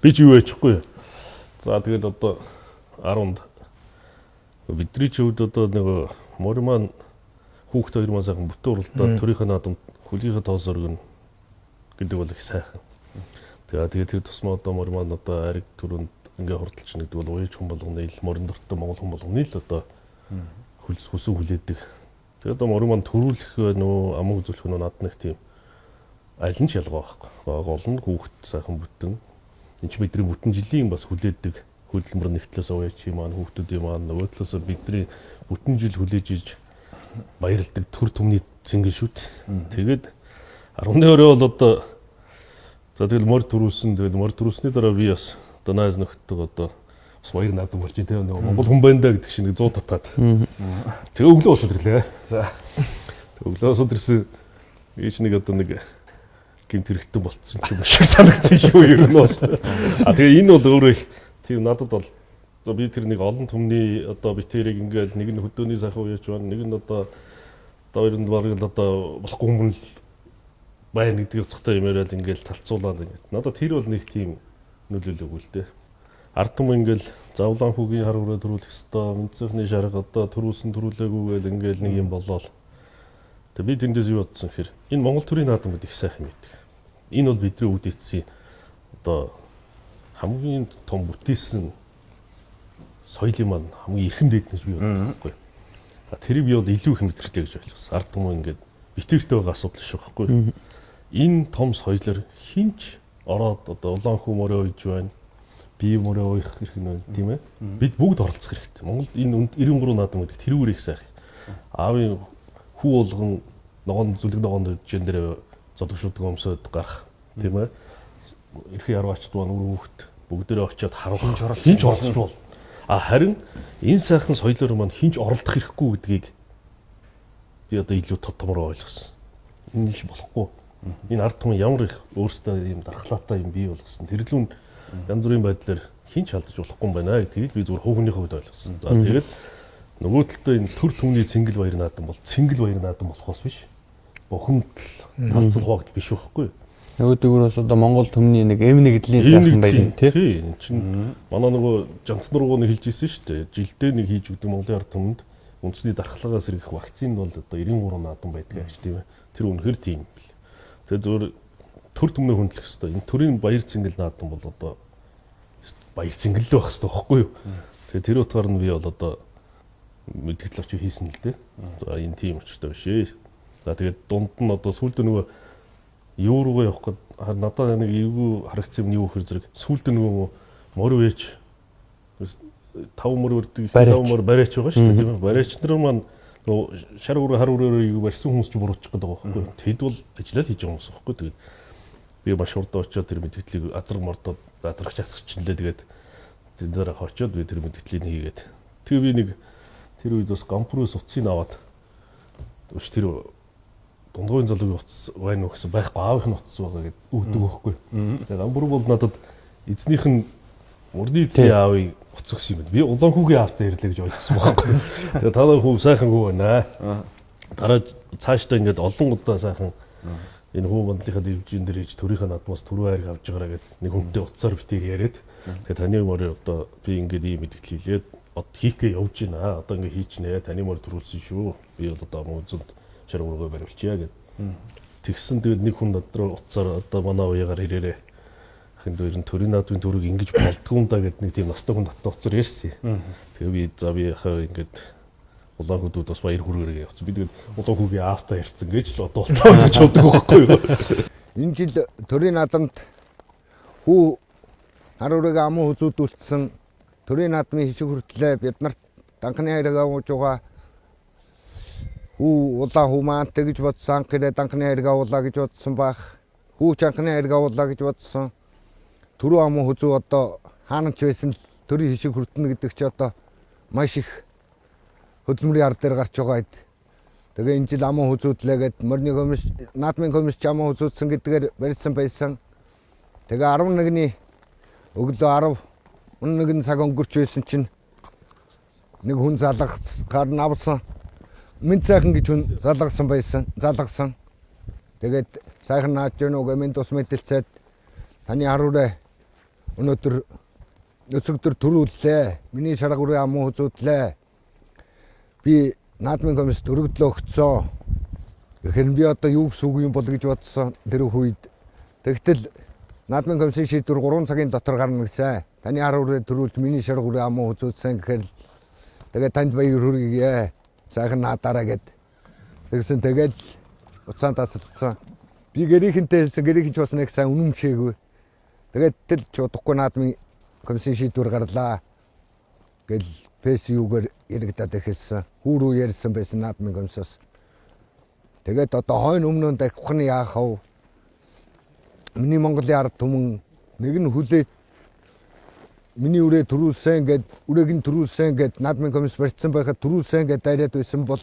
Би ч юу ячихгүй. За тэгэл одоо 10-нд бидний ч үед одоо нэг морь маань хүүхд хоёр маань сайхан бүтэн уралдаа төрийнхөө наадамд хөлийнхөө тоос өргөн гэдэг бол их сайхан. Тэгээд тэр тусмаа одоо морь маань одоо ариг төрөнд ингээ хурдалч нэгдэг бол уяж хүн болгоны ил морин дортой монгол хүн болгоны л одоо хүсэн хүлээдэг. Тэгээд одоо морь маань төрүүлэх нөө амаг үзүүлэх нөө над нэг тийм аль нь ч ялгаа байхгүй. Гол нь хүүхд сайхан бүтэн. Энд ч бидний бүтэн жилийн бас хүлээдэг хөдөлмөр нэгтлээс уяачи маань хүүхдүүдийн маань нөгөө талаас бидний бүтэн жил хүлээж иж баярлдаг төр түмний цэнгэл шүт. Тэгээд 10-ны өрөө бол одоо за тэгэл морь төрүүлсэн. Тэгээд морь төрүүлсний дараа би бас одоо найз нөхдөд одоо бас баяр наадам болж тийм нөгөө монгол хүн байна да гэдэг шиг нэг 100 татаад. Тэгээ өглөө усад ирлээ. За. Өглөө усад ирсэн ээж нэг одоо нэг гинт хэрэгтэй болцсон ч юм шиг санагдсан шүү ер нь бол. Тэгээ энэ бол өөрөө их тийм надад бол би тэр нэг олон түмний одоо битэрийг ингээл нэг нь хөдөөний сайхан уяж байна, нэг нь одоо хоёр нь бараг л одоо болохгүй юм л байна гэдэг утгатай юм яриад ингээл талцуулаад ингээд. Надад тэр бол нэг тийм нөлөөлөг үл дээ. Ард түмэн ингээл завлаан хүүгийн хар өрөө төрүүлэх хэвээр мэдсэхний шарга одоо төрүүлсэн төрүүлээгүй гэл ингээл нэг юм болоод. Тэгээ би тэндээс юу бодсон гэхээр энэ Монгол төрийн наадам гэдэг их сайхан байдаг. Энэ бол бидний үд эцсийн одоо хамгийн том бүтээсэн соёлын маань хамгийн эрхэм дэд гэж би боддог байхгүй. Тэрийг би бол илүү их мэдэрчээ гэж ойлгосон. Ард түмэн ингээд битэртэй байгаа асуудал шүү байхгүй. Энэ том соёлоор хинч ороод одоо улаан хүү морой ойж байна. Бие морой ойх хэрэг нь байна тийм ээ. Бид бүгд оролцох хэрэгтэй. Монголд энэ 93 наадам гэдэг тэрүүр их сайхан. Аавын хүү болгон ногоон зүлэг ногоон жин дээр зодог шүдэг өмсөд гарах тийм ээ. Эрхийн ярваачд маань үр хүүхд бүгдээрээ очиод харуулах хинч оролцож бол. Харин энэ сайхан соёлоор маань хинч оролдох хэрэггүй гэдгийг би одоо илүү томроо ойлгосон. Энэ их болохгүй. Энэ ард түмэн ямар их өөрсдөө юм дархлаатай юм бий болгосон. Тэрлүүн янз бүрийн байдлаар хинч алдаж болохгүй юм байна гэдгийг би зүгээр хөөгнийхөө хувьд ойлгосон. За тэгээд нөгөө талдаа энэ төр түмний цэнгэл баяр наадам бол цэнгэл баяр наадам болохоос биш. Бухимдал талцал хуваагд биш байхгүй. Нөгөө дөрөөс одоо Монгол түмний нэг эм нэгдлийн сайхан байдаг тийм. Тийм чинь манай нөгөө жанцнар руу нэг хэлж ирсэн шүү дээ. Жилдээ нэг хийж өгдөг Монголын ард түмэнд үндэсний дархлагаас ирэх вакцины бол одоо 93 наадам байдаг гэж тийм ээ. Тэр үнэхээр тийм бил. Тэгээ зөвөр төр түмнээ хөндлөх хэвээр. Энэ төрийн баяр цэнгэл наадам бол одоо баяр цэнгэл л байх хэвээр байхгүй юу? Тэгээ тэр утгаар нь би бол одоо мэдгэлч хийсэн л дээ. За энэ тийм өчтэй биш ээ. За тэгээд дунд нь одоо сүүлд нөгөө юу руугаа явах гээд надад нэг эвгүй харагдсан юм юу хэр зэрэг сүүлд нөгөө морь вэж 5 морь өрдөг 5 морь барайч байгаа шүү дээ тийм ээ. Барайч нар маань шар өрөө хар өрөөрөө юу барьсан хүмүүс ч буруучих гээд байгаа байхгүй. Тэд бол ажиллаад хийж байгаа хүмүүс байхгүй. Тэгээд би маш урд очиод тэр мэдгэлийг азар мордод азарч асарчлээ тэгээд тэр дээр хорчоод би тэр мэдгэлийг хийгээд тэгээ би нэг тэр үед бас гампрус утсыг аваад өш тэр дундгойн залуугийн утас байна уу гэсэн байхгүй аавынх нь утас байгаа гэд өгдөг байхгүй. Тэгээ гампрур бол надад эзнийх нь урдны эзний аавын утас өгсөн юм байна. Би улаан хүүгийн аавтай ирлээ гэж ойлгосон байхгүй. Тэгээ танай хүү сайхан хүү байна. Дараа цаашдаа ингээд олон удаа сайхан энэ хүү мандлынхаа дивжин дээр хийж төрийнхөө надмаас түрүү хайрыг авч байгаараа гэд нэг хүнтэй утсаар битээр яриад тэгээ таны морь одоо би ингээд ийм мэдгэл хийлээд хийхгээ явж байна. Одоо ингээд хийчихнэ. Таны морь төрүүлсэн шүү. Би бол одоо мөнцөнд шар өргөө барьчихъя гэд. Тэгсэн тэгээд нэг хүн дотроо утсаар одоо манай уяагаар ирээрээ хин дээр нь төрийн наадмын төрөг ингэж болдгүй юм да гэд нэг тийм настай хүн таттай утсаар ярьсан. Тэгээ би за би яхаа ингээд улаан хүүдүүд бас баяр хүргээрээ явцсан. Би тэгээд улаан хүүгийн аавтаа ярьсан гэж л одоо болж боддог байхгүй юу. Энэ жил төрийн наадамд хүү хар өрөөг амуу үзүүлсэн төрийн наадмын хишиг хүртлээ бид нарт данхны хайрыг авууж байгаа хүү улаан хүү маантай гэж бодсон гэрээ данхны хайрыг авуулаа гэж бодсон байх. Хүү чанхны хайрыг авуулаа гэж бодсон. Түрүү амуу хүзүү одоо хаанч байсан төрийн хишиг хүртнэ гэдэг чи одоо маш их хөдөлмөрийн ард дээр гарч байгаа хэд. Тэгээ энэ жил амуу хүзүүдлээгээд морины комисс наадмын комисс амуу хүзүүцсэн гэдгээр барьсан байсан. Тэгээ 11-ний өглөө 11 цаг өнгөрч байсан чинь нэг хүн залгахаар навсан. Минь сайхан гэж хүн залгасан байсан. Залгасан. Тэгээд сайхан нааж гэнэ үг минь тус мэдэлцээд таны харуурэ өнөөдөр өсөгдөр төрүүллээ. Миний шаргуурын амуу хузуудлаа. Би наадмын комисс өргөдлөө өгцөө. Тэгэхээр би одоо юу гэсэн үг юм бол гэж бодсон тэр үед. Тэгтэл наадмын комиссийн шийдвэр 3 цагийн дотор гарна гэсэн. Таны харуулыг төрүүлж миний шаргуурын амуу хузуудсан гэхээр тэгээд танд баяр хүргэе. Сайхан наадаараа гэд. Тэгсэн тэгээд уцаан тасалсан. Би гэрийнхэнтэй хэлсэн гэрийнхэн ч бас нэг сайн үнэмшээгүй. Тэгээд тэл ч удахгүй наадмын комиссийн шийдвэр гарлаа. Гэл ПСЮ-гээр яригдаад эхэлсэн. Хүүрүү ярьсан байсан наадмын комиссоос. Тэгээд одоо хойно өмнө дахихны яах вэ? Миний Монголын ард түмэн нэг нь хүлээж миний үрээ төрүүлсэн гэд үрээг нь төрүүлсэн гэд наадмын комисс барьсан байхад төрүүлсэн гэд дайраад байсан бол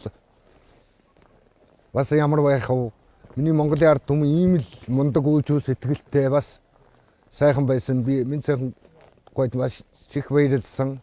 бас ямар байх вэ? Миний Монголын ард түмэн ийм л мундаг үйлчүүл сэтгэлтэй бас сайхан байсан. Би минь сайхан гойд маш чих баярлсан.